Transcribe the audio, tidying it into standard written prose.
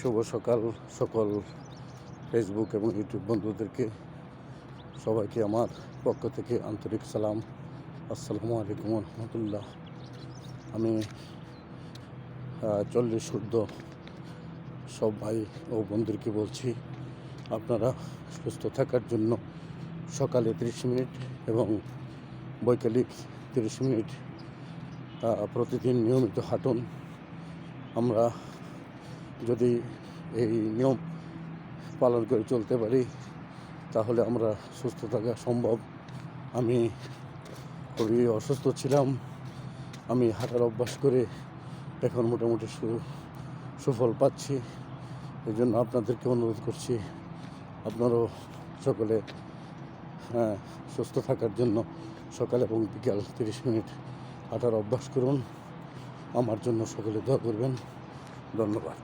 শুভ সকাল সকল ফেসবুক এবং ইউটিউব বন্ধুদেরকে সবাইকে আমার পক্ষ থেকে আন্তরিক সালাম। আসসালামু আলাইকুম রহমতুল্লাহ। আমি 40 ঊর্ধ্ব সব ভাই ও বন্ধুদেরকে বলছি, আপনারা সুস্থ থাকার জন্য সকালে 30 মিনিট এবং বৈকালিক 30 মিনিট প্রতিদিন নিয়মিত হাঁটুন। আমরা যদি এই নিয়ম পালন করে চলতে পারি তাহলে আমরা সুস্থ থাকা সম্ভব। আমি খুবই অসুস্থ ছিলাম, আমি হাঁটার অভ্যাস করে এখন মোটামুটি সুফল পাচ্ছি। এই জন্য আপনাদেরকে অনুরোধ করছি, আপনারাও সকলে সুস্থ থাকার জন্য সকাল এবং বিকাল 30 মিনিট হাঁটার অভ্যাস করুন। আমার জন্য সকলে দোয়া করবেন। ধন্যবাদ।